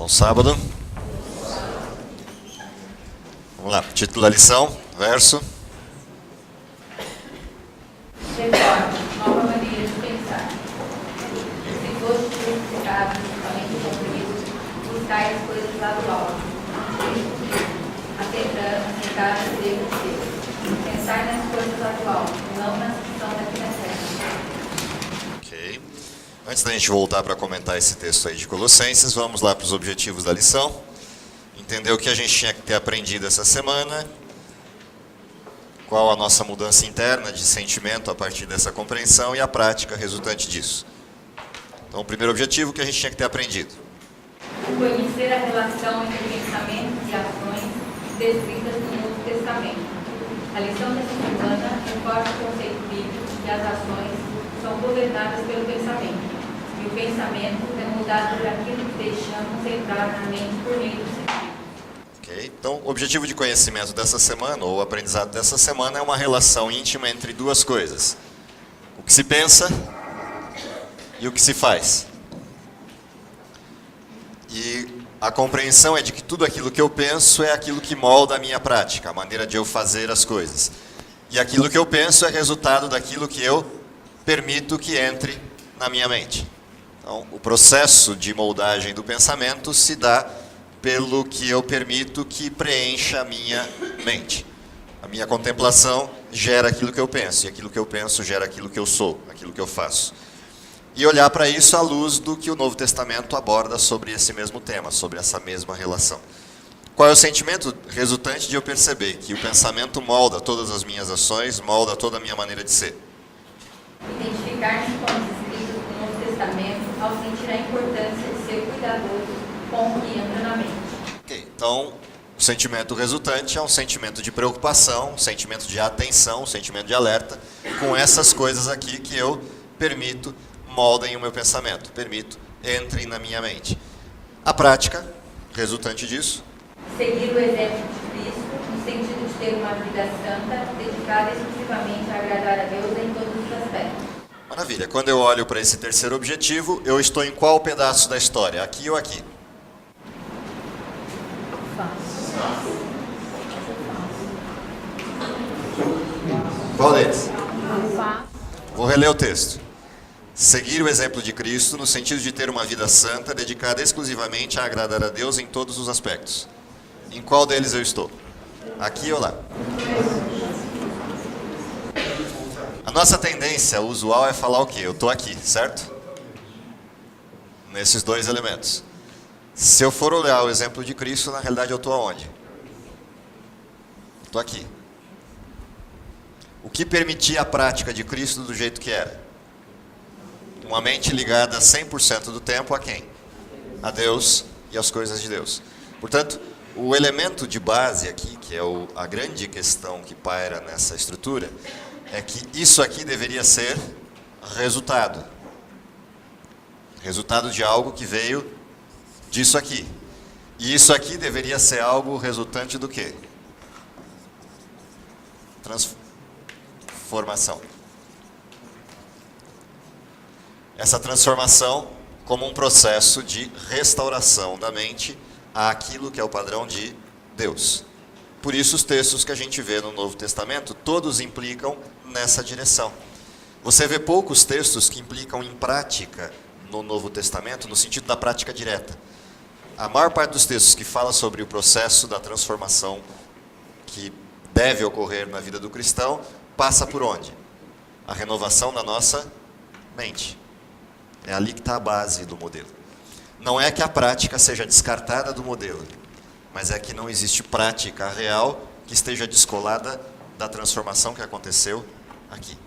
Bom sábado. Vamos lá, título da lição, verso. Reforma, nova maneira de pensar. Se fosse crucificado somente com Cristo, buscai as coisas lá do alto, assentar a ser de Deus. Pensai nas coisas lá do alto, não nas que são daqui da terra. Ok. Antes da gente voltar para comentar esse texto aí de Colossenses, vamos lá para os objetivos da lição. Entender o que a gente tinha que ter aprendido essa semana, qual a nossa mudança interna de sentimento a partir dessa compreensão e a prática resultante disso. Então, o primeiro objetivo que a gente tinha que ter aprendido. Conhecer a relação entre pensamentos e ações descritas no Novo Testamento. A lição dessa semana reforça o conceito bíblico de que as ações são governadas pelo pensamento. E o pensamento é moldado por aquilo que deixamos entrar na mente por meio do sentido. Ok? Então, o objetivo de conhecimento dessa semana, ou o aprendizado dessa semana, é uma relação íntima entre duas coisas. O que se pensa e o que se faz. E a compreensão é de que tudo aquilo que eu penso é aquilo que molda a minha prática, a maneira de eu fazer as coisas. E aquilo que eu penso é resultado daquilo que eu permito que entre na minha mente. Então, o processo de moldagem do pensamento se dá pelo que eu permito que preencha a minha mente. A minha contemplação gera aquilo que eu penso, e aquilo que eu penso gera aquilo que eu sou, aquilo que eu faço. E olhar para isso à luz do que o Novo Testamento aborda sobre esse mesmo tema, sobre essa mesma relação. Qual é o sentimento resultante de eu perceber que o pensamento molda todas as minhas ações, molda toda a minha maneira de ser? Identificar-se com os escritos do Novo Testamento ao sentir a importância de ser cuidadoso com o que entra na mente. Ok, então o sentimento resultante é um sentimento de preocupação, um sentimento de atenção, um sentimento de alerta com essas coisas aqui que eu permito moldem o meu pensamento, permito entrem na minha mente. A prática resultante disso? Seguir o exemplo de Cristo no sentido de ter uma vida santa, dedicada exclusivamente a agradar a Deus em todos os aspectos. Maravilha. Quando eu olho para esse terceiro objetivo, eu estou em qual pedaço da história? Aqui ou aqui? Qual deles? Vou reler o texto. Seguir o exemplo de Cristo no sentido de ter uma vida santa, dedicada exclusivamente a agradar a Deus em todos os aspectos. Em qual deles eu estou? Aqui ou lá? A nossa tendência usual é falar o quê? Eu estou aqui, certo? Nesses dois elementos. Se eu for olhar o exemplo de Cristo, na realidade eu estou aonde? Estou aqui. O que permitia a prática de Cristo do jeito que era? Uma mente ligada 100% do tempo a quem? A Deus e às coisas de Deus. Portanto, o elemento de base aqui, que é a grande questão que paira nessa estrutura, é que isso aqui deveria ser resultado. Resultado de algo que veio disso aqui. E isso aqui deveria ser algo resultante do quê? Transformação. Essa transformação como um processo de restauração da mente àquilo que é o padrão de Deus. Por isso os textos que a gente vê no Novo Testamento, todos implicam nessa direção. Você vê poucos textos que implicam em prática no Novo Testamento, no sentido da prática direta. A maior parte dos textos que fala sobre o processo da transformação que deve ocorrer na vida do cristão, passa por onde? A renovação da nossa mente. É ali que está a base do modelo. Não é que a prática seja descartada do modelo, mas é que não existe prática real que esteja descolada da transformação que aconteceu aqui.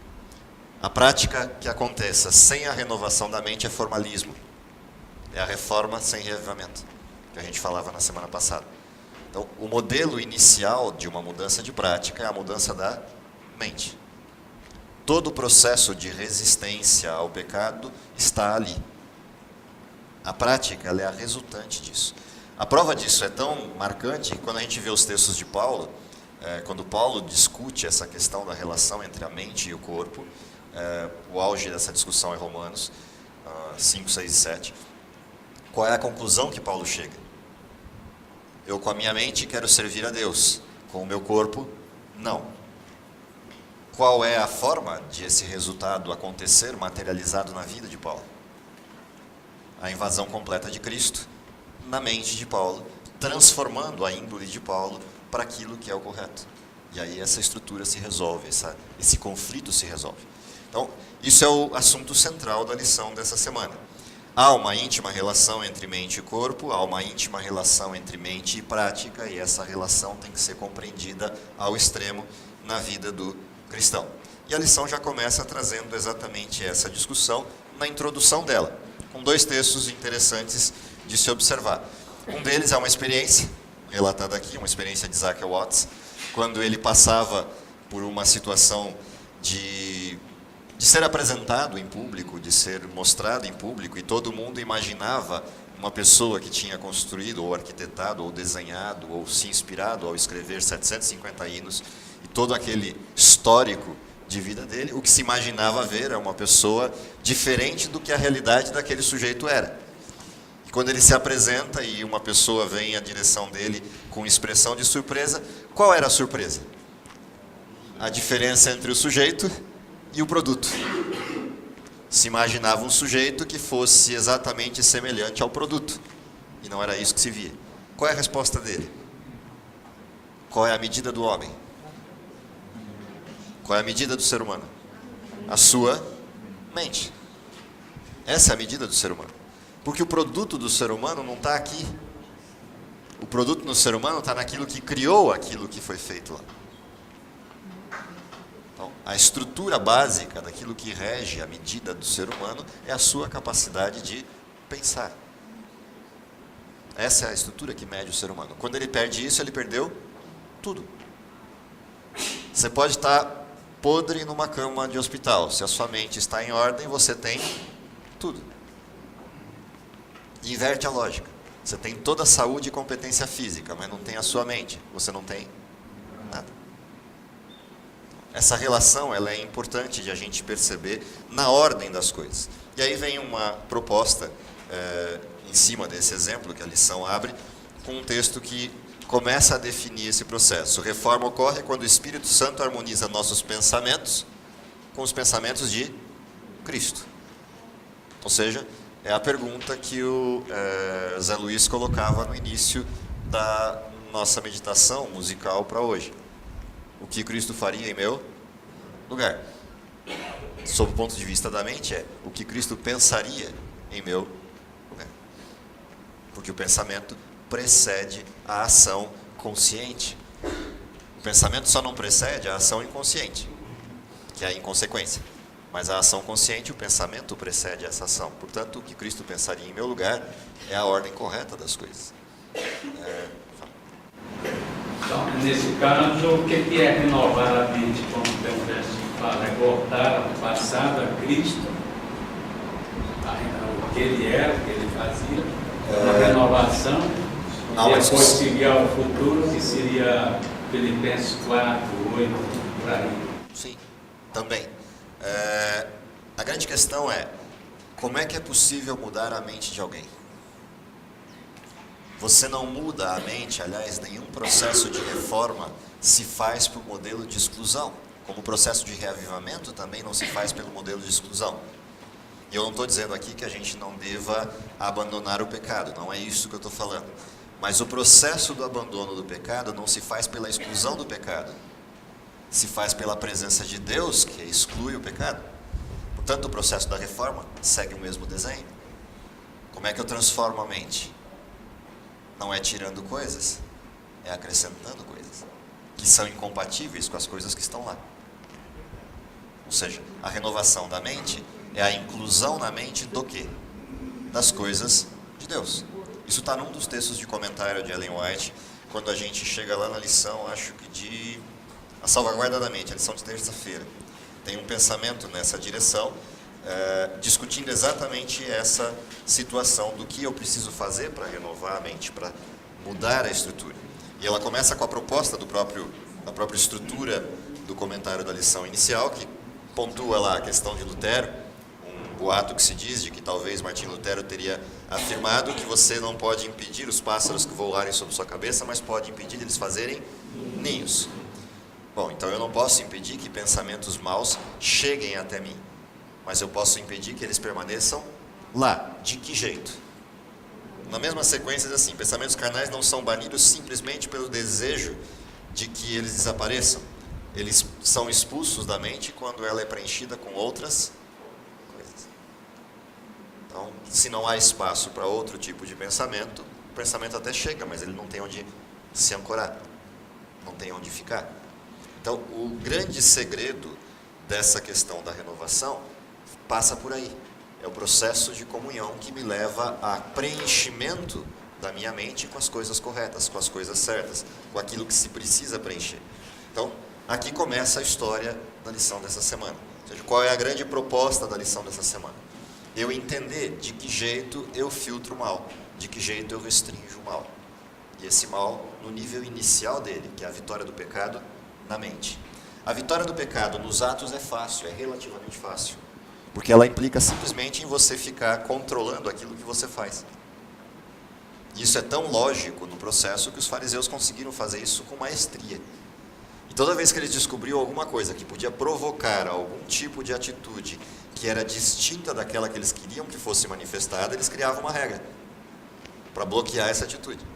A prática que aconteça sem a renovação da mente é formalismo. É a reforma sem reavivamento, que a gente falava na semana passada. Então, o modelo inicial de uma mudança de prática é a mudança da mente. Todo o processo de resistência ao pecado está ali. A prática ela é a resultante disso. A prova disso é tão marcante que quando a gente vê os textos de Paulo, quando Paulo discute essa questão da relação entre a mente e o corpo, o auge dessa discussão é Romanos 5, 6 e 7. Qual é a conclusão que Paulo chega? Eu com a minha mente quero servir a Deus, com o meu corpo, não. Qual é a forma de esse resultado acontecer, materializado na vida de Paulo? A invasão completa de Cristo na mente de Paulo, transformando a índole de Paulo para aquilo que é o correto. E aí essa estrutura se resolve, esse conflito se resolve. Então, isso é o assunto central da lição dessa semana. Há uma íntima relação entre mente e corpo, há uma íntima relação entre mente e prática, e essa relação tem que ser compreendida ao extremo na vida do cristão. E a lição já começa trazendo exatamente essa discussão na introdução dela, com 2 textos interessantes de se observar. Um deles é uma experiência, relatada aqui, uma experiência de Isaac Watts, quando ele passava por uma situação de ser apresentado em público, de ser mostrado em público, e todo mundo imaginava uma pessoa que tinha construído, ou arquitetado, ou desenhado, ou se inspirado ao escrever 750 hinos, e todo aquele histórico de vida dele, o que se imaginava ver era uma pessoa diferente do que a realidade daquele sujeito era. E quando ele se apresenta e uma pessoa vem à direção dele com expressão de surpresa, qual era a surpresa? A diferença entre o sujeito e o produto. Se imaginava um sujeito que fosse exatamente semelhante ao produto, e não era isso que se via. Qual é a resposta dele? Qual é a medida do homem? Qual é a medida do ser humano? A sua mente. Essa é a medida do ser humano. Porque o produto do ser humano não está aqui. O produto do ser humano está naquilo que criou aquilo que foi feito lá. Então, a estrutura básica daquilo que rege a medida do ser humano é a sua capacidade de pensar. Essa é a estrutura que mede o ser humano. Quando ele perde isso, ele perdeu tudo. Você pode estar podre numa cama de hospital. Se a sua mente está em ordem, você tem tudo. Inverte a lógica. Você tem toda a saúde e competência física, mas não tem a sua mente. Você não tem nada. Essa relação ela é importante de a gente perceber na ordem das coisas. E aí vem uma proposta em cima desse exemplo que a lição abre, com um texto que começa a definir esse processo. Reforma ocorre quando o Espírito Santo harmoniza nossos pensamentos com os pensamentos de Cristo. Ou seja, é a pergunta que o Zé Luiz colocava no início da nossa meditação musical para hoje. O que Cristo faria em meu lugar? Sob o ponto de vista da mente, o que Cristo pensaria em meu lugar. Porque o pensamento precede a ação consciente. O pensamento só não precede a ação inconsciente, que é a inconsequência. Mas a ação consciente, o pensamento precede essa ação. Portanto, o que Cristo pensaria em meu lugar é a ordem correta das coisas. Então, nesse caso, o que é renovar a mente, como tem um verso que fala? É voltar ao passado, a Cristo, o que ele era, o que ele fazia, uma renovação, e depois seguir ao futuro, que seria Filipenses 4, 8, por aí. Sim, também. A grande questão é, como é que é possível mudar a mente de alguém? Você não muda a mente, aliás, nenhum processo de reforma se faz por modelo de exclusão, como o processo de reavivamento também não se faz pelo modelo de exclusão. E eu não estou dizendo aqui que a gente não deva abandonar o pecado, não é isso que eu estou falando. Mas o processo do abandono do pecado não se faz pela exclusão do pecado, se faz pela presença de Deus, que exclui o pecado. Portanto, o processo da reforma segue o mesmo desenho. Como é que eu transformo a mente? Não é tirando coisas, é acrescentando coisas, que são incompatíveis com as coisas que estão lá. Ou seja, a renovação da mente é a inclusão na mente do quê? Das coisas de Deus. Isso está num dos textos de comentário de Ellen White, quando a gente chega lá na lição, acho que de A Salvaguarda da Mente, a lição de terça-feira. Tem um pensamento nessa direção, discutindo exatamente essa situação do que eu preciso fazer para renovar a mente, para mudar a estrutura. E ela começa com a proposta da própria estrutura do comentário da lição inicial, que pontua lá a questão de Lutero, um boato que se diz de que talvez Martim Lutero teria afirmado que você não pode impedir os pássaros que voarem sobre sua cabeça, mas pode impedir eles fazerem ninhos. Bom, então eu não posso impedir que pensamentos maus cheguem até mim, mas eu posso impedir que eles permaneçam lá. De que jeito? Na mesma sequência, diz assim: pensamentos carnais não são banidos simplesmente pelo desejo de que eles desapareçam. Eles são expulsos da mente quando ela é preenchida com outras coisas. Então, se não há espaço para outro tipo de pensamento, o pensamento até chega, mas ele não tem onde se ancorar, não tem onde ficar. Então, o grande segredo dessa questão da renovação passa por aí. É o processo de comunhão que me leva a preenchimento da minha mente com as coisas corretas, com as coisas certas, com aquilo que se precisa preencher. Então, aqui começa a história da lição dessa semana. Ou seja, qual é a grande proposta da lição dessa semana? Eu entender de que jeito eu filtro o mal, de que jeito eu restringo o mal. E esse mal, no nível inicial dele, que é a vitória do pecado na mente. A vitória do pecado nos atos é fácil, é relativamente fácil, porque ela implica simplesmente em você ficar controlando aquilo que você faz. Isso é tão lógico no processo que os fariseus conseguiram fazer isso com maestria. E toda vez que eles descobriam alguma coisa que podia provocar algum tipo de atitude que era distinta daquela que eles queriam que fosse manifestada, eles criavam uma regra para bloquear essa atitude.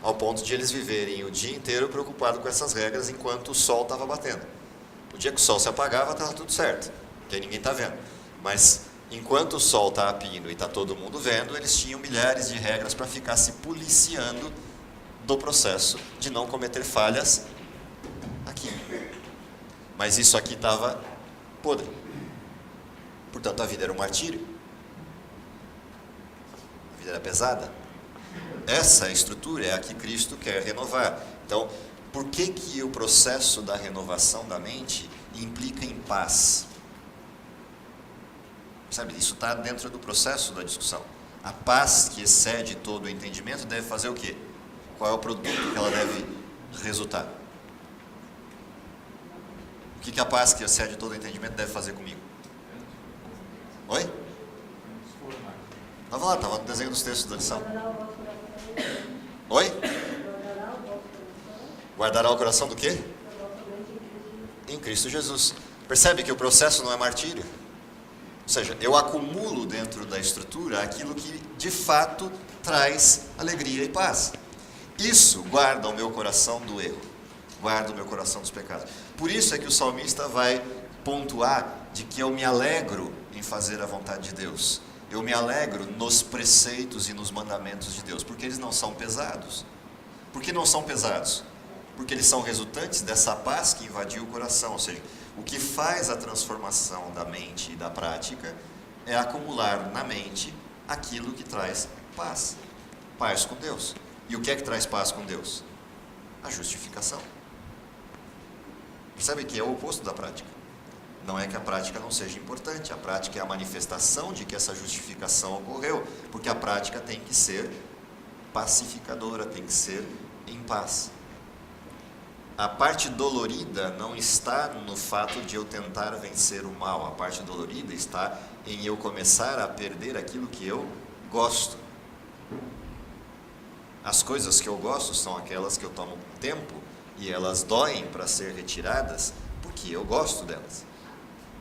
Ao ponto de eles viverem o dia inteiro preocupados com essas regras enquanto o sol estava batendo. O dia que o sol se apagava, estava tudo certo, porque ninguém está vendo. Mas enquanto o sol está a pino e está todo mundo vendo, eles tinham milhares de regras para ficar se policiando do processo de não cometer falhas aqui. Mas isso aqui estava podre. Portanto, a vida era um martírio. A vida era pesada. Essa estrutura é a que Cristo quer renovar. Então, por que o processo da renovação da mente implica em paz? Sabe, isso está dentro do processo da discussão. A paz que excede todo o entendimento deve fazer o quê? Qual é o produto que ela deve resultar? O que a paz que excede todo o entendimento deve fazer comigo? Oi? Estava lá, estava no desenho dos textos da lição. Oi? Guardará o coração do quê? Em Cristo Jesus. Percebe que o processo não é martírio? Ou seja, eu acumulo dentro da estrutura aquilo que de fato traz alegria e paz. Isso guarda o meu coração do erro, guarda o meu coração dos pecados. Por isso é que o salmista vai pontuar de que eu me alegro em fazer a vontade de Deus. Eu me alegro nos preceitos e nos mandamentos de Deus, porque eles não são pesados. Por que não são pesados? Porque eles são resultantes dessa paz que invadiu o coração. Ou seja, o que faz a transformação da mente e da prática é acumular na mente aquilo que traz paz. Paz com Deus. E o que é que traz paz com Deus? A justificação. Percebe que é o oposto da prática. Não é que a prática não seja importante, a prática é a manifestação de que essa justificação ocorreu, porque a prática tem que ser pacificadora, tem que ser em paz. A parte dolorida não está no fato de eu tentar vencer o mal, a parte dolorida está em eu começar a perder aquilo que eu gosto. As coisas que eu gosto são aquelas que eu tomo tempo e elas doem para ser retiradas porque eu gosto delas.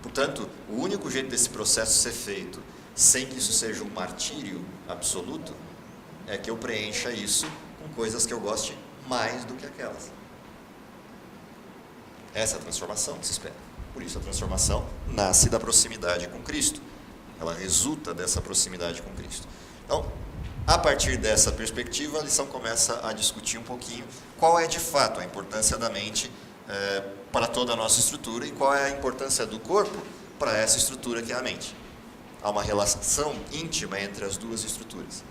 Portanto, o único jeito desse processo ser feito sem que isso seja um martírio absoluto é que eu preencha isso com coisas que eu goste mais do que aquelas. Essa é a transformação que se espera. Por isso a transformação nasce da proximidade com Cristo. Ela resulta dessa proximidade com Cristo. Então, a partir dessa perspectiva, a lição começa a discutir um pouquinho qual é de fato a importância da mente para toda a nossa estrutura e qual é a importância do corpo para essa estrutura que é a mente. Há uma relação íntima entre as duas estruturas.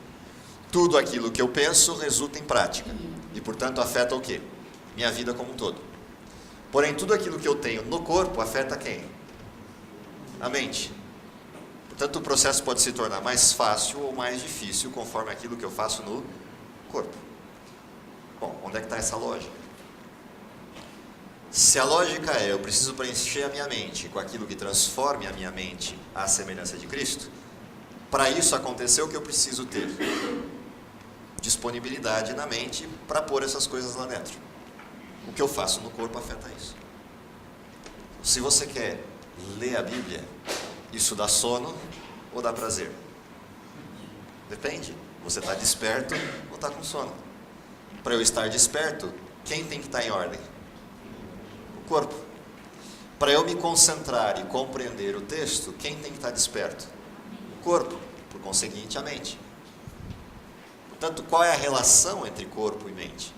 Tudo aquilo que eu penso resulta em prática e, portanto, afeta o quê? Minha vida como um todo. Porém, tudo aquilo que eu tenho no corpo afeta quem? A mente. Portanto, o processo pode se tornar mais fácil ou mais difícil conforme aquilo que eu faço no corpo. Bom, onde é que está essa lógica? Se a lógica é eu preciso preencher a minha mente com aquilo que transforme a minha mente à semelhança de Cristo, para isso acontecer o que eu preciso ter? disponibilidade na mente para pôr essas coisas lá dentro. O que eu faço no corpo afeta isso. Se você quer ler a Bíblia, isso dá sono ou dá prazer? Depende. Você está desperto ou está com sono? Para eu estar desperto, quem tem que estar em ordem? O corpo. Para eu me concentrar e compreender o texto, quem tem que estar desperto? O corpo. Por conseguinte, a mente. Portanto, qual é a relação entre corpo e mente?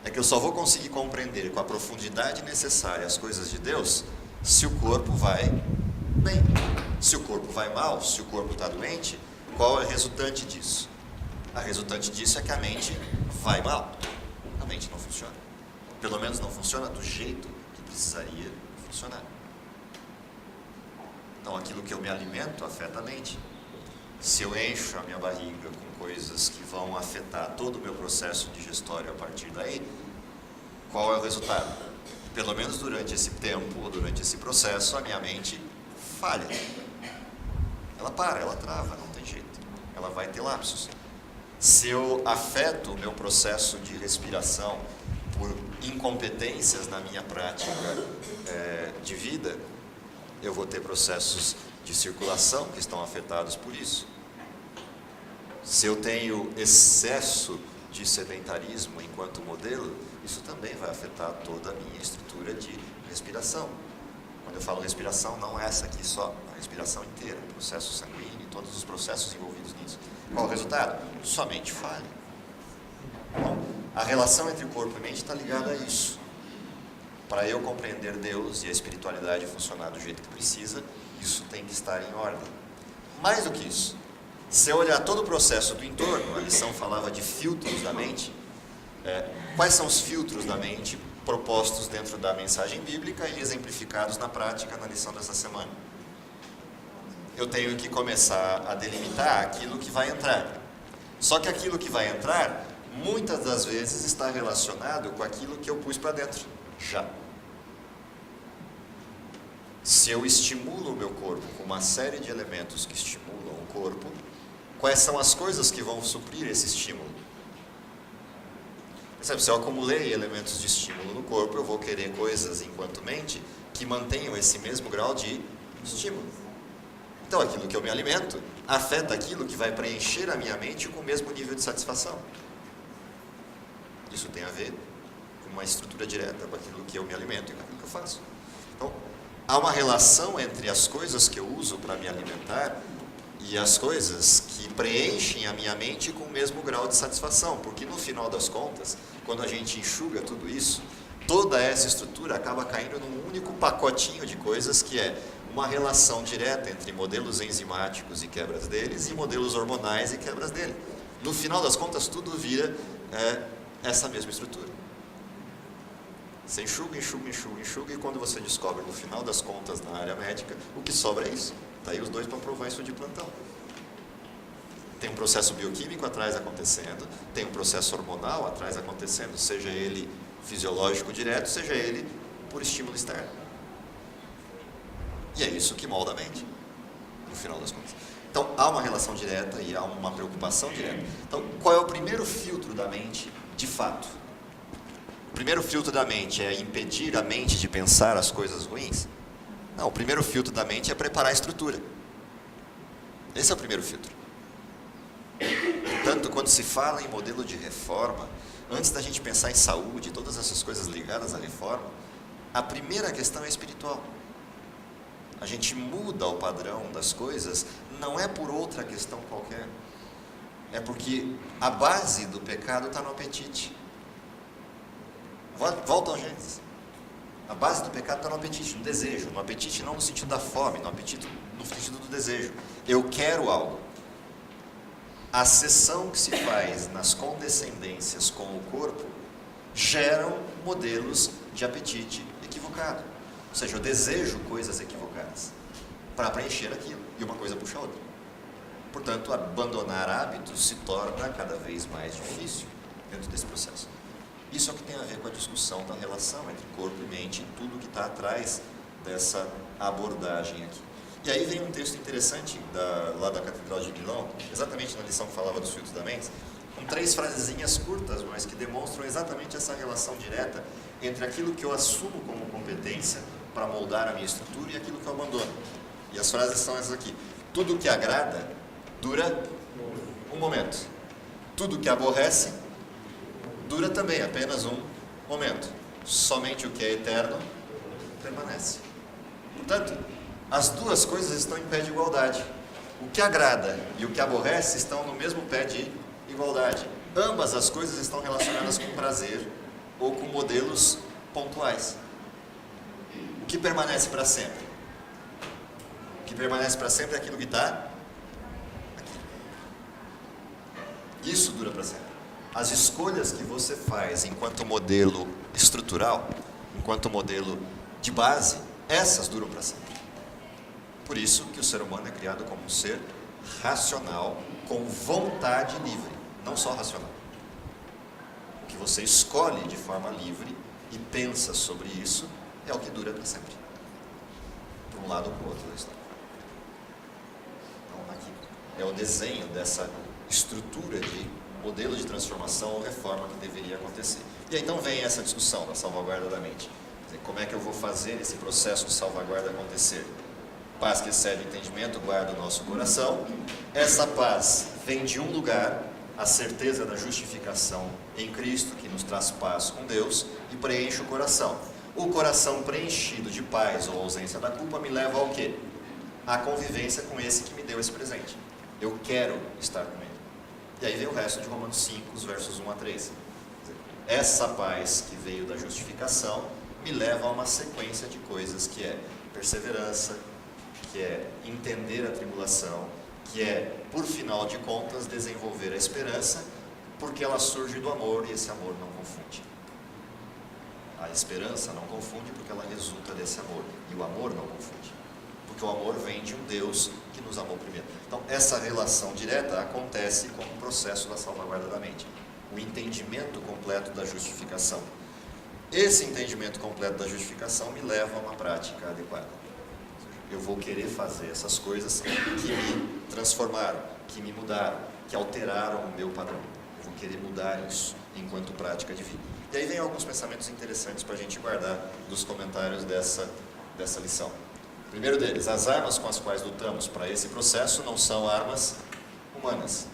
É que eu só vou conseguir compreender com a profundidade necessária as coisas de Deus se o corpo vai bem. Se o corpo vai mal, se o corpo está doente, qual é a resultante disso? A resultante disso é que a mente vai mal. A mente não funciona. Pelo menos não funciona do jeito que precisaria funcionar. Então, aquilo que eu me alimento afeta a mente. Se eu encho a minha barriga com coisas que vão afetar todo o meu processo digestório a partir daí, qual é o resultado? Pelo menos durante esse tempo, ou durante esse processo, a minha mente falha. Ela para, ela trava, não tem jeito. Ela vai ter lapsos. Se eu afeto o meu processo de respiração por incompetências na minha prática de vida, eu vou ter processos de circulação que estão afetados por isso. Se eu tenho excesso de sedentarismo enquanto modelo, isso também vai afetar toda a minha estrutura de respiração. Quando eu falo respiração, não essa aqui só, a respiração inteira, processo sanguíneo, todos os processos envolvidos nisso. Qual o resultado? Somente falha. Bom, a relação entre corpo e mente está ligada a isso. Para eu compreender Deus e a espiritualidade funcionar do jeito que precisa, isso tem que estar em ordem. Mais do que isso, se eu olhar todo o processo do entorno, a lição falava de filtros da mente. Quais são os filtros da mente propostos dentro da mensagem bíblica e exemplificados na prática na lição dessa semana? Eu tenho que começar a delimitar aquilo que vai entrar. Só que aquilo que vai entrar, muitas das vezes está relacionado com aquilo que eu pus para dentro, já. Se eu estimulo o meu corpo com uma série de elementos que estimulam o corpo, quais são as coisas que vão suprir esse estímulo? Percebe? Se eu acumulei elementos de estímulo no corpo, eu vou querer coisas enquanto mente que mantenham esse mesmo grau de estímulo. Então, aquilo que eu me alimento afeta aquilo que vai preencher a minha mente com o mesmo nível de satisfação. Isso tem a ver com uma estrutura direta com aquilo que eu me alimento e com aquilo que eu faço. Então, há uma relação entre as coisas que eu uso para me alimentar e as coisas que preenchem a minha mente com o mesmo grau de satisfação, porque no final das contas, quando a gente enxuga tudo isso, toda essa estrutura acaba caindo num único pacotinho de coisas que é uma relação direta entre modelos enzimáticos e quebras deles e modelos hormonais e quebras dele. No final das contas, tudo vira essa mesma estrutura. Você enxuga, enxuga, enxuga, enxuga, e quando você descobre, no final das contas, na área médica, o que sobra é isso. Está aí os dois para provar isso de plantão. Tem um processo bioquímico atrás acontecendo, tem um processo hormonal atrás acontecendo, seja ele fisiológico direto, seja ele por estímulo externo. E é isso que molda a mente, no final das contas. Então, há uma relação direta e há uma preocupação direta. Então, qual é o primeiro filtro da mente, de fato? O primeiro filtro da mente é impedir a mente de pensar as coisas ruins? Não, o primeiro filtro da mente é preparar a estrutura. Esse é o primeiro filtro. Portanto, quando se fala em modelo de reforma, antes da gente pensar em saúde, todas essas coisas ligadas à reforma, a primeira questão é espiritual. A gente muda o padrão das coisas, não é por outra questão qualquer. É porque a base do pecado está no apetite. Volta ao Gênesis. A base do pecado está no apetite, no desejo. No apetite não no sentido da fome, no apetite no sentido do desejo. Eu quero algo. A cessão que se faz nas condescendências com o corpo geram modelos de apetite equivocado. Ou seja, eu desejo coisas equivocadas para preencher aquilo, e uma coisa puxa a outra. Portanto, abandonar hábitos se torna cada vez mais difícil dentro desse processo. Isso é o que tem a ver com a discussão da relação entre corpo e mente, e tudo que está atrás dessa abordagem aqui. E aí vem um texto interessante lá da Catedral de Milão, exatamente na lição que falava dos filtros da mente, um 3 frasezinhas curtas, mas que demonstram exatamente essa relação direta entre aquilo que eu assumo como competência para moldar a minha estrutura e aquilo que eu abandono. E as frases são essas aqui. Tudo que agrada dura um momento. Tudo que aborrece dura também apenas um momento. Somente o que é eterno permanece. Portanto, as duas coisas estão em pé de igualdade. O que agrada e o que aborrece estão no mesmo pé de igualdade. Ambas as coisas estão relacionadas com prazer ou com modelos pontuais. O que permanece para sempre? O que permanece para sempre é aquilo que está aqui. Isso dura para sempre. As escolhas que você faz enquanto modelo estrutural, enquanto modelo de base, essas duram para sempre. Por isso que o ser humano é criado como um ser racional, com vontade livre, não só racional. O que você escolhe de forma livre e pensa sobre isso é o que dura para sempre. Para um lado ou para o outro da história. Então, aqui é o desenho dessa estrutura de modelo de transformação ou reforma que deveria acontecer. E aí então vem essa discussão da salvaguarda da mente. Quer dizer, como é que eu vou fazer esse processo de salvaguarda acontecer? Paz que excede o entendimento guarda o nosso coração. Essa paz vem de um lugar, a certeza da justificação em Cristo, que nos traz paz com Deus e preenche o coração. O coração preenchido de paz ou ausência da culpa me leva ao quê? A convivência com esse que me deu esse presente. Eu quero estar com ele. E aí vem o resto de Romanos 5, os versos 1 a 3. Essa paz que veio da justificação me leva a uma sequência de coisas que é perseverança, que é entender a tribulação, que é, por final de contas, desenvolver a esperança, porque ela surge do amor e esse amor não confunde. A esperança não confunde porque ela resulta desse amor, e o amor não confunde, porque o amor vem de um Deus que nos amou primeiro. Então, essa relação direta acontece com o processo da salvaguarda da mente, o entendimento completo da justificação. Esse entendimento completo da justificação me leva a uma prática adequada. Eu vou querer fazer essas coisas que me transformaram, que me mudaram, que alteraram o meu padrão. Eu vou querer mudar isso enquanto prática de vida. E aí vem alguns pensamentos interessantes para a gente guardar dos comentários dessa lição. O primeiro deles, as armas com as quais lutamos para esse processo não são armas humanas.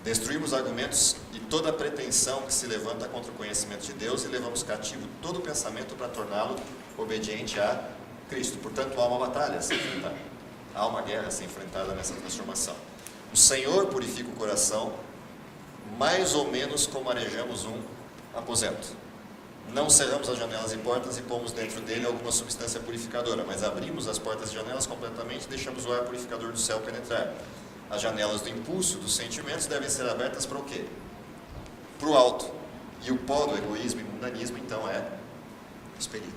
Destruímos argumentos e toda pretensão que se levanta contra o conhecimento de Deus e levamos cativo todo pensamento para torná-lo obediente a Cristo. Portanto, há uma batalha a ser enfrentada. Há uma guerra a ser enfrentada nessa transformação. O Senhor purifica o coração, mais ou menos como arejamos um aposento. Não cerramos as janelas e portas e pomos dentro dele alguma substância purificadora, mas abrimos as portas e janelas completamente e deixamos o ar purificador do céu penetrar. As janelas do impulso, dos sentimentos, devem ser abertas para o quê? Para o alto. E o pó do egoísmo e mundanismo, então, é expelido.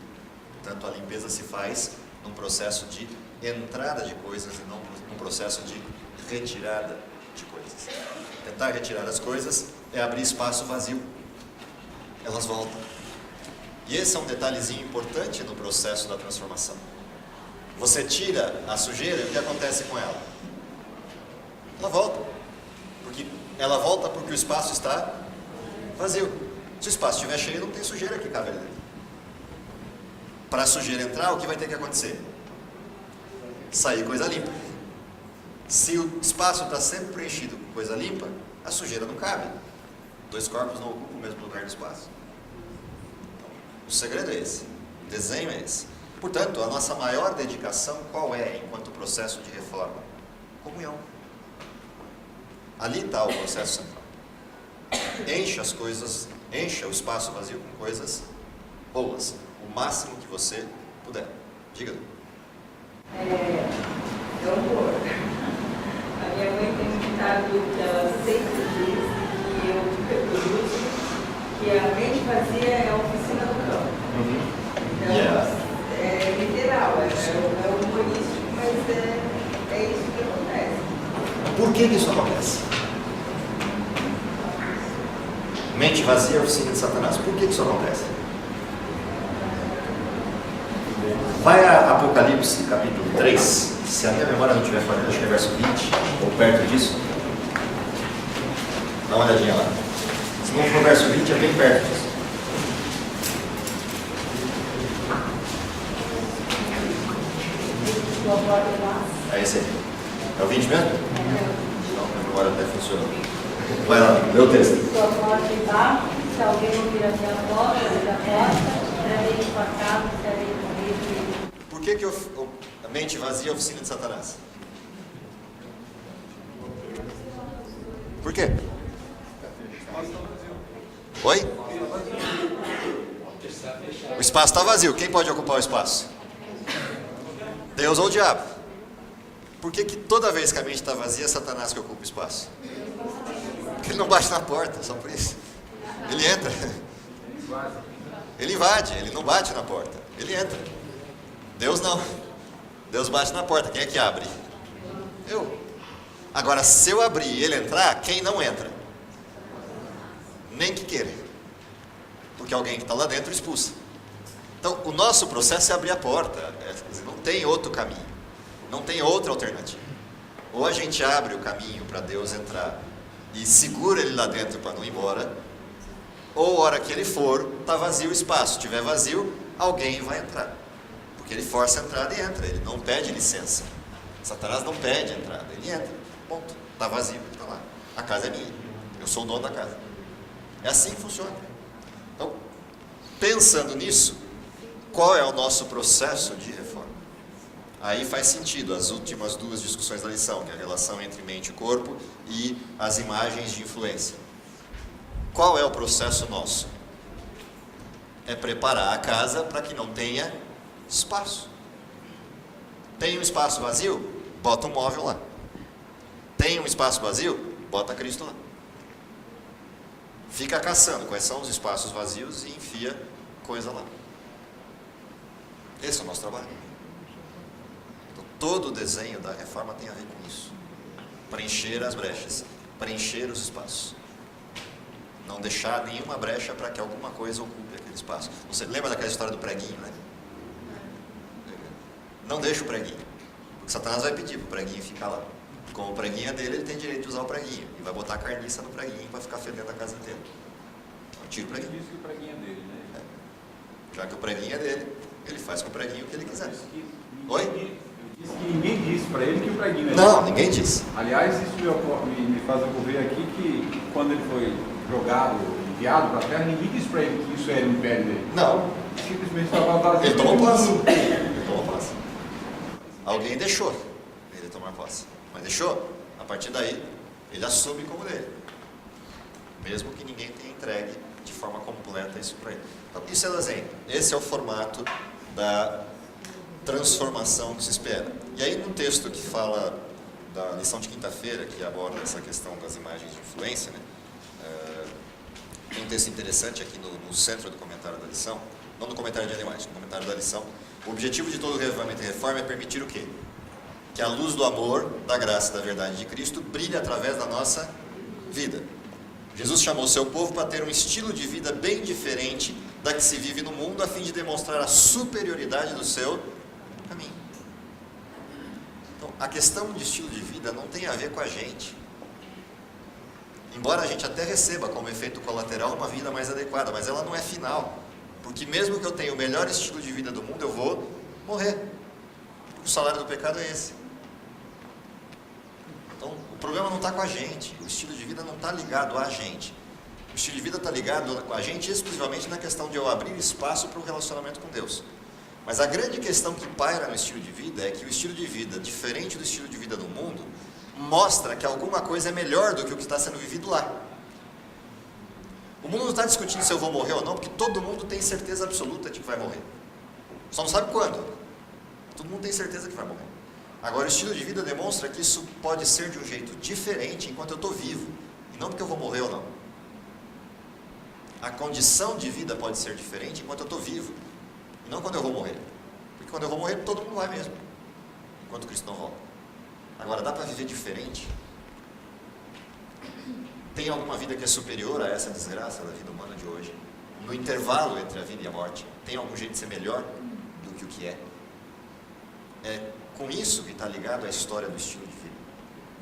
Portanto, a limpeza se faz num processo de entrada de coisas e não num processo de retirada de coisas. Tentar retirar as coisas é abrir espaço vazio. Elas voltam. E esse é um detalhezinho importante no processo da transformação. Você tira a sujeira e o que acontece com ela? Ela volta. Ela volta porque o espaço está vazio. Se o espaço estiver cheio, não tem sujeira que cabe ali dentro. Para a sujeira entrar, o que vai ter que acontecer? Sair coisa limpa. Se o espaço está sempre preenchido com coisa limpa, a sujeira não cabe. 2 corpos não ocupam o mesmo lugar do espaço. Então, o segredo é esse. O desenho é esse. Portanto, a nossa maior dedicação qual é enquanto processo de reforma? Comunhão. Ali está o processo central. Encha as coisas, encha o espaço vazio com coisas boas. O máximo que você puder. Diga. É horror. A minha mãe tem um ditado que ela sempre diz, que eu reproduzo, que a mente vazia é a oficina do cão. Então, é literal, é humorístico, mas é isso que acontece. Por que isso acontece? Mente vazia é a oficina de Satanás. Por que isso acontece? Vai a Apocalipse, capítulo 3, se a minha memória não estiver falhando, acho que é verso 20, ou perto disso. Dá uma olhadinha lá. Se não for o verso 20, é bem perto disso. É esse aí. É o 20 mesmo? Não, a memória até funcionou. Vai lá, lê o texto. Sua porta e barco, se alguém ouvir a minha voz, abrir a porta, entrarei em sua casa, serei comigo. Por que a mente vazia é a oficina de Satanás? Por quê? Oi? O espaço está vazio. Quem pode ocupar o espaço? Deus ou o diabo? Por que toda vez que a mente está vazia, é Satanás que ocupa o espaço? Porque ele não bate na porta, só por isso. Ele entra. Ele invade, ele não bate na porta. Ele entra. Deus não. Deus bate na porta. Quem é que abre? Eu. Agora, se eu abrir e ele entrar, quem não entra? Nem que queira. Porque alguém que está lá dentro expulsa. Então, o nosso processo é abrir a porta. Não tem outro caminho. Não tem outra alternativa. Ou a gente abre o caminho para Deus entrar e segura ele lá dentro para não ir embora, ou a hora que ele for, está vazio o espaço. Se estiver vazio, alguém vai entrar. Porque ele força a entrada e entra. Ele não pede licença. Satanás não pede entrada. Ele entra. Ponto. Está vazio. Está lá. A casa é minha. Eu sou o dono da casa. É assim que funciona. Então, pensando nisso, qual é o nosso processo de reforma? Aí faz sentido as últimas duas discussões da lição, que é a relação entre mente e corpo e as imagens de influência. Qual é o processo nosso? É preparar a casa para que não tenha espaço. Tem um espaço vazio? Bota um móvel lá. Tem um espaço vazio? Bota Cristo lá. Fica caçando quais são os espaços vazios e enfia coisa lá. Esse é o nosso trabalho. Então, todo o desenho da reforma tem a ver com isso. Preencher as brechas, preencher os espaços. Não deixar nenhuma brecha para que alguma coisa ocupe aquele espaço. Você lembra daquela história do preguinho, né? Não deixa o preguinho. Porque Satanás vai pedir para o preguinho ficar lá. Como o preguinho é dele, ele tem direito de usar o preguinho. E vai botar a carniça no preguinho para ficar fedendo a casa inteira. Então, tira o preguinho. Diz que o preguinho é dele, né? Já que o preguinho é dele, ele faz com o preguinho o que ele quiser. Oi? Disse que ninguém disse para ele que o preguinho é Não, ninguém disse. Aliás, isso me faz ocorrer aqui que quando ele foi jogado, enviado para a terra, ninguém disse para ele que isso era o império dele. Não. Simplesmente estava vazio. Ele tomou posse. Ele tomou posse. Alguém deixou ele tomar posse. Mas deixou. A partir daí, ele assume como dele. Mesmo que ninguém tenha entregue de forma completa isso para ele. Então, isso é o desenho. Esse é o formato da transformação que se espera. E aí, no texto que fala da lição de quinta-feira, que aborda essa questão das imagens de influência, né? Tem um texto interessante aqui no centro do comentário da lição, não no comentário de animais, no comentário da lição. O objetivo de todo o revivamento e reforma é permitir o quê? Que a luz do amor, da graça e da verdade de Cristo brilhe através da nossa vida. Jesus chamou seu povo para ter um estilo de vida bem diferente da que se vive no mundo, a fim de demonstrar a superioridade do seu caminho. Então, a questão de estilo de vida não tem a ver com a gente. Embora a gente até receba como efeito colateral uma vida mais adequada, mas ela não é final. Porque mesmo que eu tenha o melhor estilo de vida do mundo, eu vou morrer. O salário do pecado é esse. Então, o problema não está com a gente. O estilo de vida não está ligado a gente. O estilo de vida está ligado a gente exclusivamente na questão de eu abrir espaço para o relacionamento com Deus. Mas a grande questão que paira no estilo de vida é que o estilo de vida, diferente do estilo de vida do mundo, mostra que alguma coisa é melhor do que o que está sendo vivido lá. O mundo não está discutindo se eu vou morrer ou não, porque todo mundo tem certeza absoluta de que vai morrer. Só não sabe quando. Todo mundo tem certeza que vai morrer. Agora, o estilo de vida demonstra que isso pode ser de um jeito diferente enquanto eu estou vivo, e não porque eu vou morrer ou não. A condição de vida pode ser diferente enquanto eu estou vivo, e não quando eu vou morrer. Porque quando eu vou morrer, todo mundo vai mesmo, enquanto Cristo não volta. Agora, dá para viver diferente? Tem alguma vida que é superior a essa desgraça da vida humana de hoje? No intervalo entre a vida e a morte, tem algum jeito de ser melhor do que o que é? É com isso que está ligado à história do estilo de vida.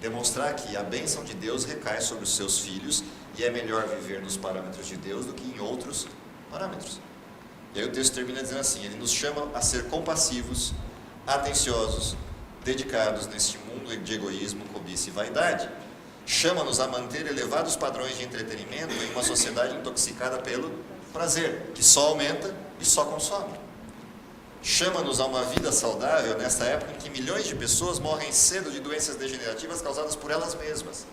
Demonstrar que a bênção de Deus recai sobre os seus filhos e é melhor viver nos parâmetros de Deus do que em outros parâmetros. E aí o texto termina dizendo assim: ele nos chama a ser compassivos, atenciosos, dedicados neste mundo de egoísmo, cobiça e vaidade. Chama-nos a manter elevados padrões de entretenimento em uma sociedade intoxicada pelo prazer, que só aumenta e só consome. Chama-nos a uma vida saudável nesta época em que milhões de pessoas morrem cedo de doenças degenerativas causadas por elas mesmas.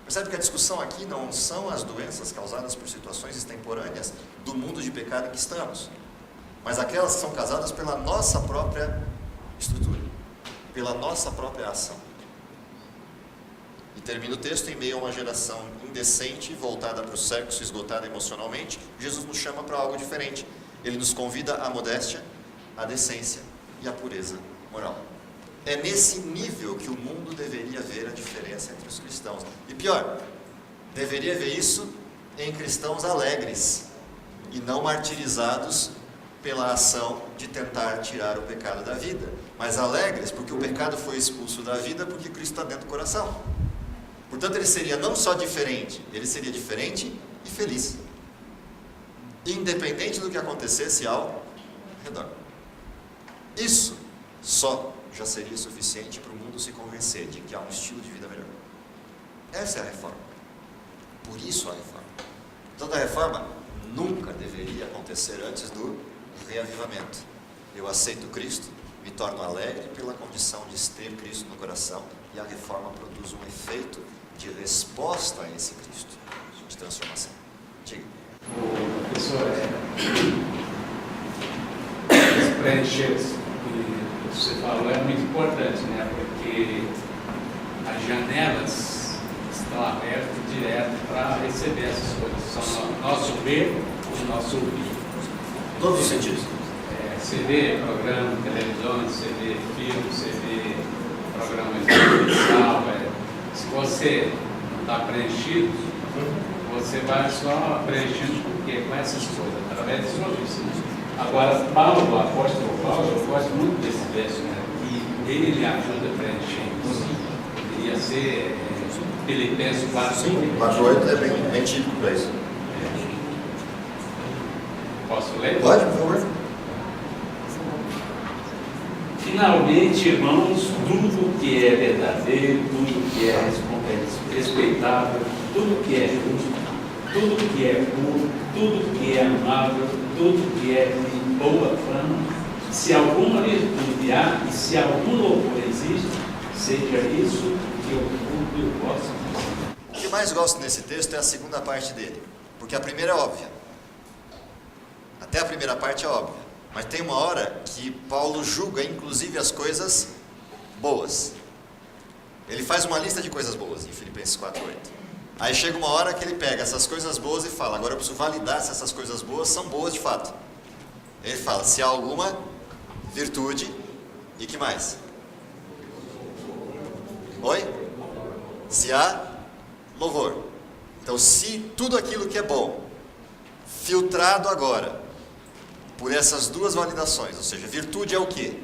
Percebe que a discussão aqui não são as doenças causadas por situações extemporâneas do mundo de pecado em que estamos, mas aquelas que são causadas pela nossa própria estrutura, pela nossa própria ação. E termina o texto: em meio a uma geração indecente, voltada para o sexo, esgotada emocionalmente, Jesus nos chama para algo diferente. Ele nos convida à modéstia, à decência e à pureza moral. É nesse nível que o mundo deveria ver a diferença entre os cristãos. E pior, deveria ver isso em cristãos alegres e não martirizados pela ação de tentar tirar o pecado da vida, mas alegres porque o pecado foi expulso da vida, porque Cristo está dentro do coração. Portanto, ele seria não só diferente, ele seria diferente e feliz, independente do que acontecesse ao redor. Isso só já seria suficiente para o mundo se convencer de que há um estilo de vida melhor. Essa é a reforma. Por isso a reforma. Toda a reforma nunca deveria acontecer antes do reavivamento. Eu aceito Cristo, me torno alegre pela condição de ter Cristo no coração, e a reforma produz um efeito de resposta a esse Cristo, de transformação. Diga. O professor, preencher que você falou é muito importante, né? Porque as janelas estão abertas direto para receber essas coisas. São o nosso ver e o nosso ouvir. Todos os sentidos. Você vê programa de televisão, você vê filme, você vê programas de televisão. Se você não está preenchido, você vai só preenchendo com essas coisas, através dos ouvidos. Agora, Paulo, o apóstolo Paulo, eu gosto muito desse verso, né? E ele ajuda a preencher. Poderia ser Filipenses 4:8. 4:8 é bem típico para isso. Posso ler? Pode, por favor. Finalmente, irmãos, tudo que é verdadeiro, tudo que é respeitável, tudo que é justo, tudo que é puro, tudo que é amável, tudo que é de boa fama, se alguma virtude há e se algum louvor existe, seja isso que ocupe o vosso coração. O que mais gosto nesse texto é a segunda parte dele, porque a primeira é óbvia. Até a primeira parte é óbvia, mas tem uma hora que Paulo julga inclusive as coisas boas. Ele faz uma lista de coisas boas em Filipenses 4:8. Aí chega uma hora que ele pega essas coisas boas e fala: agora eu preciso validar se essas coisas boas são boas de fato. Ele fala: se há alguma virtude, e que mais? Oi? Se há louvor. Então, se tudo aquilo que é bom, filtrado agora por essas duas validações, ou seja, virtude é o quê?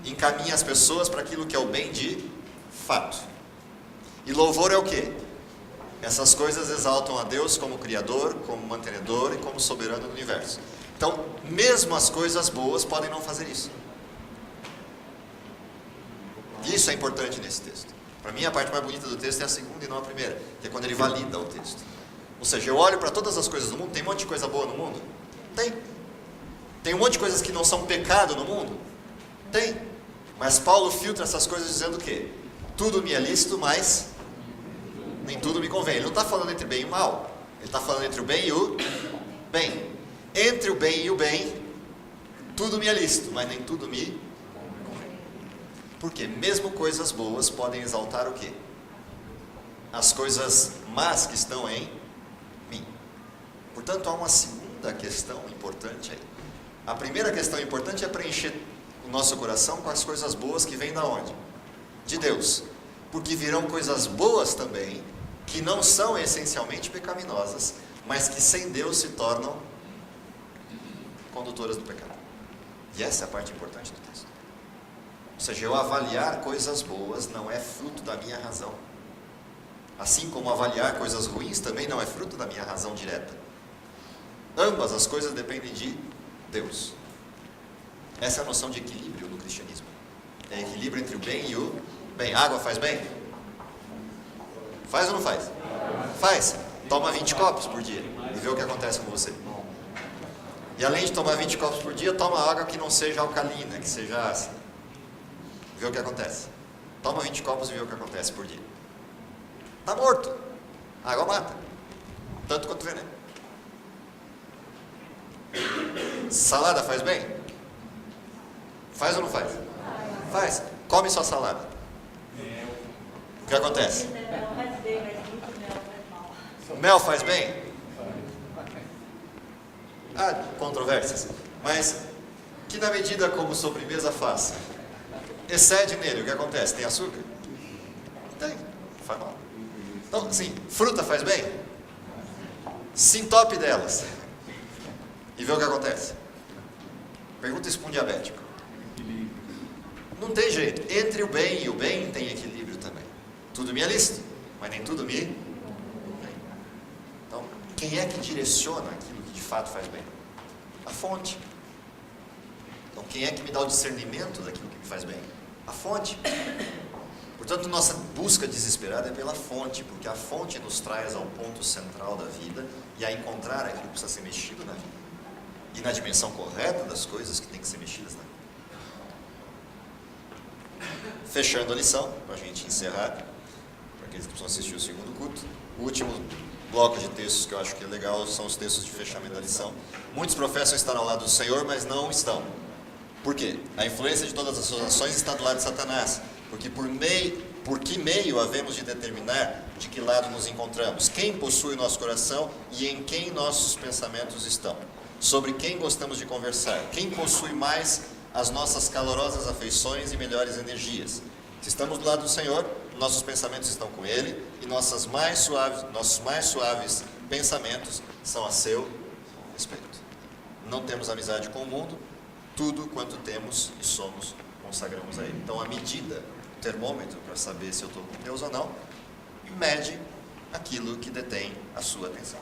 Encaminha as pessoas para aquilo que é o bem de fato. E louvor é o quê? Essas coisas exaltam a Deus como Criador, como mantenedor e como soberano do universo. Então, mesmo as coisas boas podem não fazer isso. E isso é importante nesse texto. Para mim, a parte mais bonita do texto é a segunda e não a primeira, que é quando ele valida o texto. Ou seja, eu olho para todas as coisas do mundo, tem um monte de coisa boa no mundo? Tem. Tem um monte de coisas que não são pecado no mundo? Tem. Mas Paulo filtra essas coisas dizendo o quê? Tudo me é lícito, mas nem tudo me convém. Ele não está falando entre bem e o mal. Ele está falando entre o bem e o bem. Entre o bem e o bem, tudo me é lícito, mas nem tudo me convém. Por quê? Mesmo coisas boas podem exaltar o quê? As coisas más que estão em mim. Portanto, há uma segunda questão importante aí. A primeira questão importante é preencher o nosso coração com as coisas boas que vêm da onde? De Deus. Porque virão coisas boas também, que não são essencialmente pecaminosas, mas que sem Deus se tornam condutoras do pecado. E essa é a parte importante do texto. Ou seja, eu avaliar coisas boas não é fruto da minha razão. Assim como avaliar coisas ruins também não é fruto da minha razão direta. Ambas as coisas dependem de Deus. Essa é a noção de equilíbrio no cristianismo. É equilíbrio entre o bem e o bem. Água faz bem? Faz ou não faz? Faz. Toma 20 copos por dia e vê o que acontece com você. E além de tomar 20 copos por dia, toma água que não seja alcalina, que seja ácida. Vê o que acontece. Toma 20 copos e vê o que acontece por dia. Está morto. A água mata. Tanto quanto veneno. Salada faz bem? Faz ou não faz? Faz. Come sua salada. O que acontece? Não faz bem, mas muito mel faz mal. Mel faz bem? Há controvérsias. Mas que na medida como sobremesa faz, excede nele, o que acontece? Tem açúcar? Tem. Faz mal. Então, assim, fruta faz bem? Se entope delas. E vê o que acontece. Pergunta isso para um diabético. Não tem jeito. Entre o bem e o bem tem equilíbrio também. Tudo me é lícito, mas nem tudo me convém. Então, quem é que direciona aquilo que de fato faz bem? A fonte. Então, quem é que me dá o discernimento daquilo que me faz bem? A fonte. Portanto, nossa busca desesperada é pela fonte, porque a fonte nos traz ao ponto central da vida e a encontrar aquilo que precisa ser mexido na vida. E na dimensão correta das coisas que tem que ser mexidas na vida. Fechando a lição, para a gente encerrar, para aqueles que precisam assistir o segundo culto, o último bloco de textos que eu acho que é legal são os textos de fechamento da lição. Muitos professam estar ao lado do Senhor, mas não estão. Por quê? A influência de todas as suas ações está do lado de Satanás. Porque por que meio havemos de determinar de que lado nos encontramos? Quem possui o nosso coração e em quem nossos pensamentos estão? Sobre quem gostamos de conversar? Quem possui mais as nossas calorosas afeições e melhores energias? Se estamos do lado do Senhor, nossos pensamentos estão com Ele e nossos mais suaves pensamentos são a seu respeito. Não temos amizade com o mundo, tudo quanto temos e somos consagramos a Ele. Então, a medida, o termômetro para saber se eu estou com Deus ou não, mede aquilo que detém a sua atenção.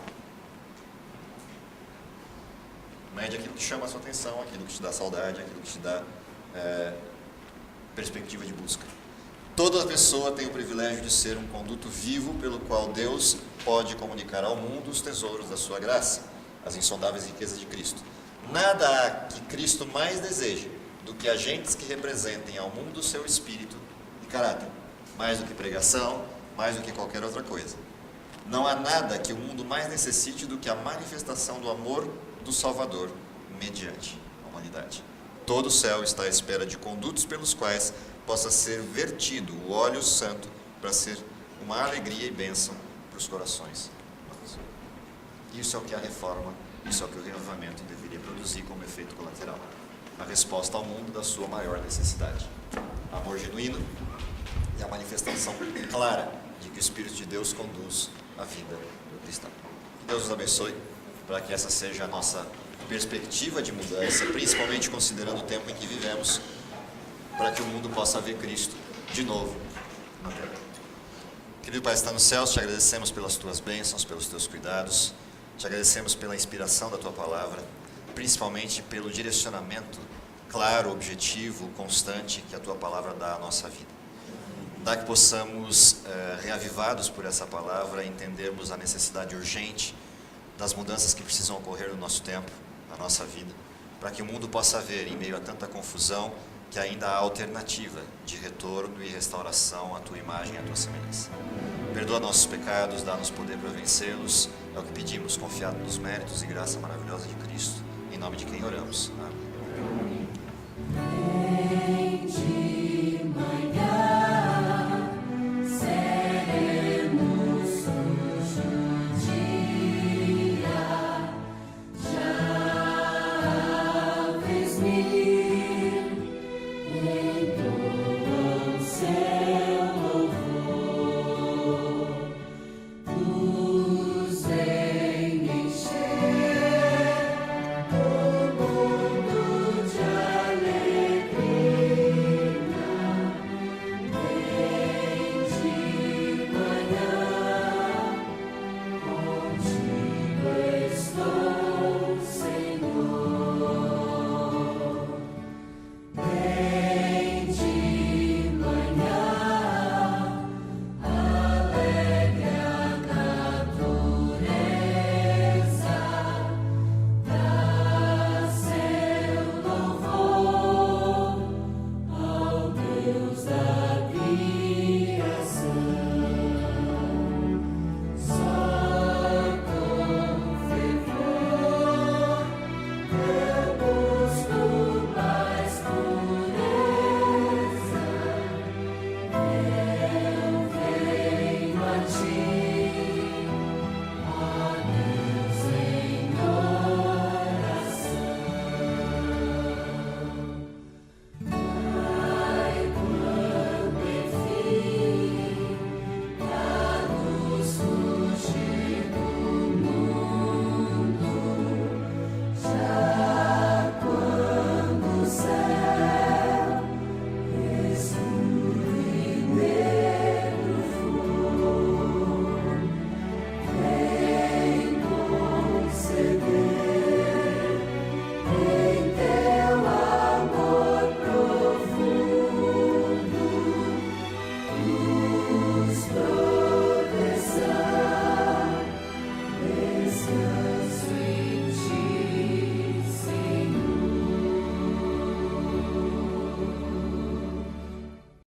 Mede aquilo que chama a sua atenção, aquilo que te dá saudade, aquilo que te dá perspectiva de busca. Toda pessoa tem o privilégio de ser um conduto vivo pelo qual Deus pode comunicar ao mundo os tesouros da sua graça, as insondáveis riquezas de Cristo. Nada há que Cristo mais deseje do que agentes que representem ao mundo o seu espírito e caráter, mais do que pregação, mais do que qualquer outra coisa. Não há nada que o mundo mais necessite do que a manifestação do amor do Salvador mediante a humanidade. Todo o céu está à espera de condutos pelos quais possa ser vertido o óleo santo para ser uma alegria e bênção para os corações. Isso é o que a reforma, isso é o que o renovamento deveria produzir como efeito colateral. A resposta ao mundo da sua maior necessidade. Amor genuíno e a manifestação clara de que o Espírito de Deus conduz a vida do cristão. Que Deus nos abençoe para que essa seja a nossa perspectiva de mudança, principalmente considerando o tempo em que vivemos, para que o mundo possa ver Cristo de novo na terra. Querido Pai, está nos céus, te agradecemos pelas tuas bênçãos, pelos teus cuidados, te agradecemos pela inspiração da tua palavra, principalmente pelo direcionamento claro, objetivo, constante que a tua palavra dá à nossa vida. Dá que possamos, reavivados por essa palavra, entendermos a necessidade urgente das mudanças que precisam ocorrer no nosso tempo, na nossa vida, para que o mundo possa ver, em meio a tanta confusão, que ainda há alternativa de retorno e restauração à tua imagem e à tua semelhança. Perdoa nossos pecados, dá-nos poder para vencê-los, é o que pedimos, confiado nos méritos e graça maravilhosa de Cristo, em nome de quem oramos. Amém.